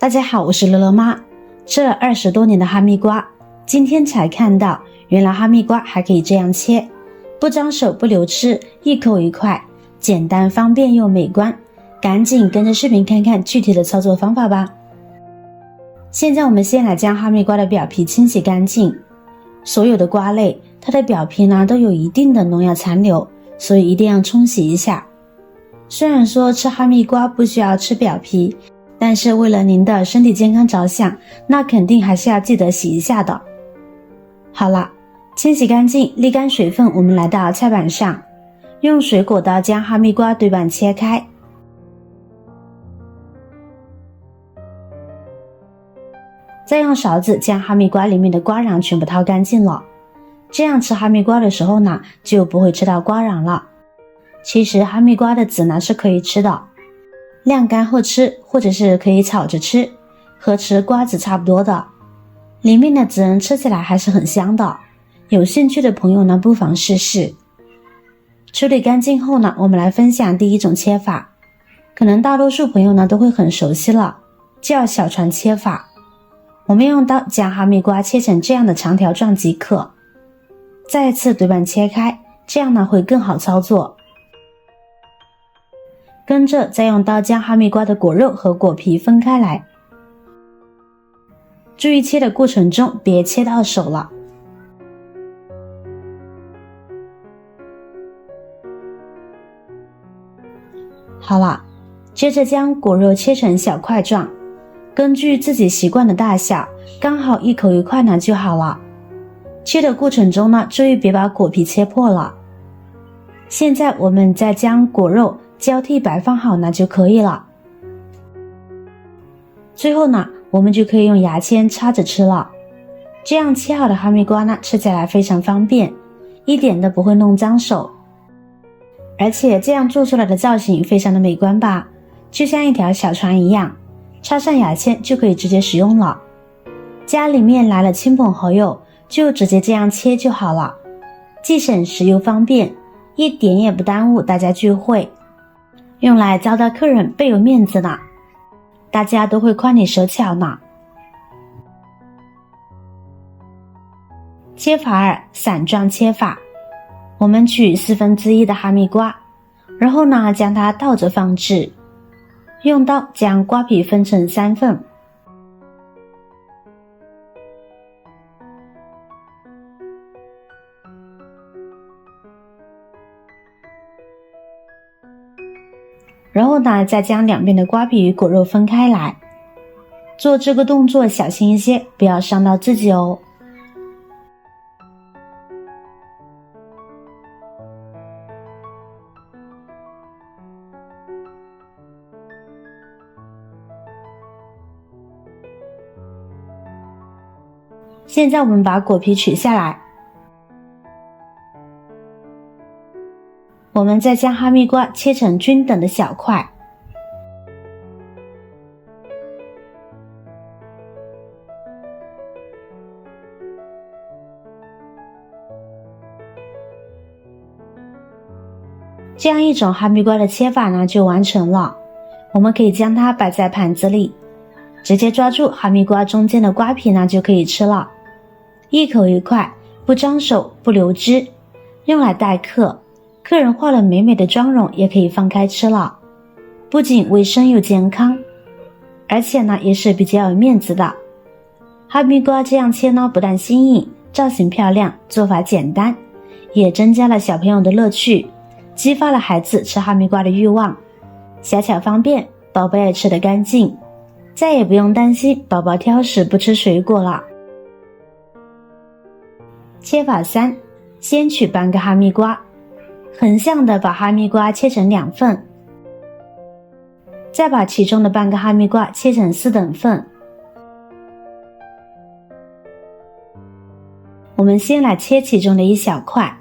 大家好，我是乐乐妈。吃了20多年的哈密瓜，今天才看到原来哈密瓜还可以这样切，不脏手不流吃，一口一块，简单方便又美观。赶紧跟着视频看看具体的操作方法吧。现在我们先来将哈密瓜的表皮清洗干净。所有的瓜类它的表皮呢都有一定的农药残留，所以一定要冲洗一下。虽然说吃哈密瓜不需要吃表皮，但是为了您的身体健康着想，那肯定还是要记得洗一下的。好了，清洗干净沥干水分，我们来到菜板上，用水果刀将哈密瓜对半切开，再用勺子将哈密瓜里面的瓜瓤全部掏干净了。这样吃哈密瓜的时候呢，就不会吃到瓜瓤了。其实哈密瓜的籽呢是可以吃的，晾干后吃，或者是可以炒着吃，和吃瓜子差不多的。里面的籽吃起来还是很香的，有兴趣的朋友呢不妨试试。处理干净后呢，我们来分享第一种切法，可能大多数朋友呢都会很熟悉了，叫小船切法。我们用刀将哈密瓜切成这样的长条状即可，再次对半切开，这样呢会更好操作。跟着再用刀将哈密瓜的果肉和果皮分开来，注意切的过程中别切到手了。好了，接着将果肉切成小块状，根据自己习惯的大小，刚好一口一块呢就好了。切的过程中呢，注意别把果皮切破了。现在我们再将果肉交替摆放好呢就可以了。最后呢，我们就可以用牙签插着吃了。这样切好的哈密瓜呢，吃起来非常方便，一点都不会弄脏手。而且这样做出来的造型非常的美观吧，就像一条小船一样，插上牙签就可以直接使用了。家里面来了亲朋好友，就直接这样切就好了，既省时又方便，一点也不耽误大家聚会，用来招待客人倍有面子呢，大家都会夸你手巧呢。切法2，伞状切法。我们取1/4的哈密瓜，然后呢将它倒着放置，用刀将瓜皮分成3份，然后呢再将两边的瓜皮与果肉分开来。做这个动作小心一些，不要伤到自己哦。现在我们把果皮取下来，我们再将哈密瓜切成均等的小块，这样一种哈密瓜的切法呢就完成了。我们可以将它摆在盘子里，直接抓住哈密瓜中间的瓜皮呢就可以吃了，一口一块，不脏手不流汁，用来待客，客人化了美美的妆容也可以放开吃了，不仅卫生又健康，而且呢也是比较有面子的。哈密瓜这样切呢，不但新颖，造型漂亮，做法简单，也增加了小朋友的乐趣，激发了孩子吃哈密瓜的欲望，小巧方便，宝贝也吃得干净，再也不用担心宝宝挑食不吃水果了。切法3，先取半个哈密瓜，横向的把哈密瓜切成2份，再把其中的半个哈密瓜切成4等份。我们先来切其中的一小块，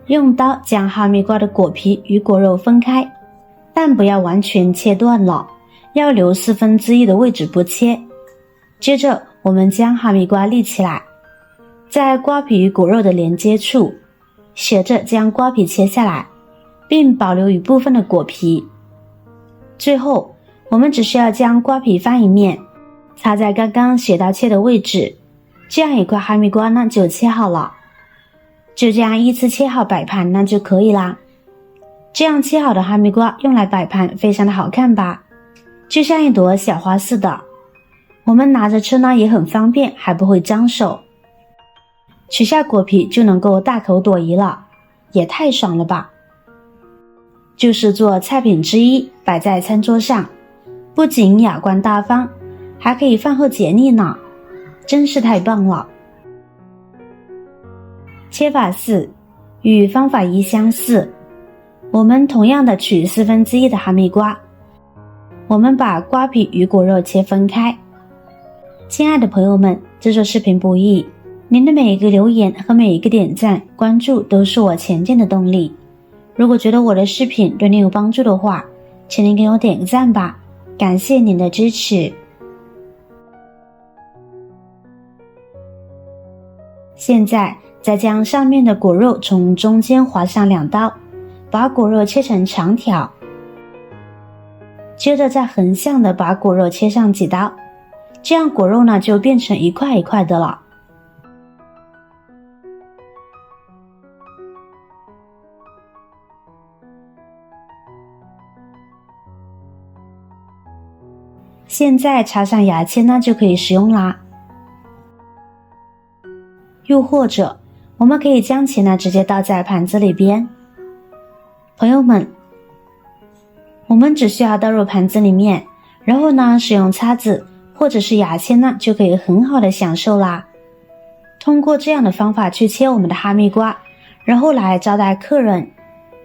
用刀将哈密瓜的果皮与果肉分开，但不要完全切断了，要留1/4的位置不切。接着我们将哈密瓜立起来，在瓜皮与果肉的连接处，斜着将瓜皮切下来，并保留一部分的果皮。最后我们只需要将瓜皮翻一面，插在刚刚写到切的位置，这样一块哈密瓜呢就切好了。就这样依次切好摆盘那就可以啦。这样切好的哈密瓜用来摆盘非常的好看吧，就像一朵小花似的。我们拿着吃呢也很方便，还不会脏手。取下果皮就能够大口朵颐了，也太爽了吧。就是做菜品之一，摆在餐桌上，不仅雅观大方，还可以饭后解腻呢，真是太棒了。切法4与方法1相似，我们同样的取1/4的哈密瓜，我们把瓜皮与果肉切分开。亲爱的朋友们，制作视频不易，您的每一个留言和每一个点赞、关注都是我前进的动力。如果觉得我的视频对您有帮助的话，请您给我点个赞吧，感谢您的支持。现在再将上面的果肉从中间划上2刀，把果肉切成长条，接着再横向的把果肉切上几刀，这样果肉呢就变成一块一块的了。现在插上牙签呢就可以食用啦。又或者我们可以将其呢直接倒在盘子里边。朋友们，我们只需要倒入盘子里面，然后呢使用叉子或者是牙签呢就可以很好的享受啦。通过这样的方法去切我们的哈密瓜，然后来招待客人，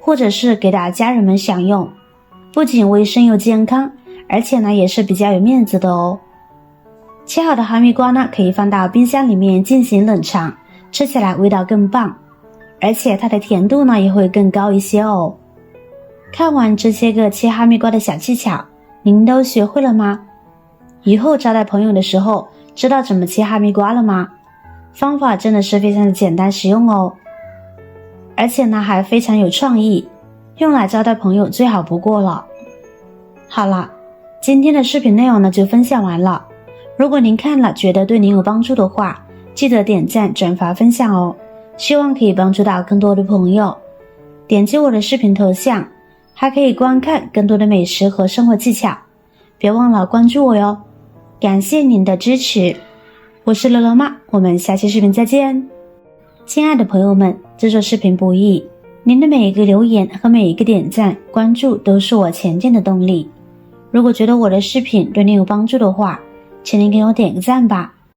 或者是给大家家人们享用，不仅卫生又健康，而且呢也是比较有面子的哦。切好的哈密瓜呢可以放到冰箱里面进行冷藏，吃起来味道更棒，而且它的甜度呢也会更高一些哦。看完这些个切哈密瓜的小技巧，您都学会了吗？以后招待朋友的时候知道怎么切哈密瓜了吗？方法真的是非常的简单实用哦，而且呢还非常有创意，用来招待朋友最好不过了。好了，今天的视频内容呢就分享完了。如果您看了觉得对您有帮助的话，记得点赞、转发、分享哦，希望可以帮助到更多的朋友。点击我的视频头像，还可以观看更多的美食和生活技巧，别忘了关注我哟。感谢您的支持，我是乐乐妈，我们下期视频再见。亲爱的朋友们，制作视频不易，您的每一个留言和每一个点赞、关注都是我前进的动力。如果觉得我的视频对您有帮助的话，请您给我点个赞吧，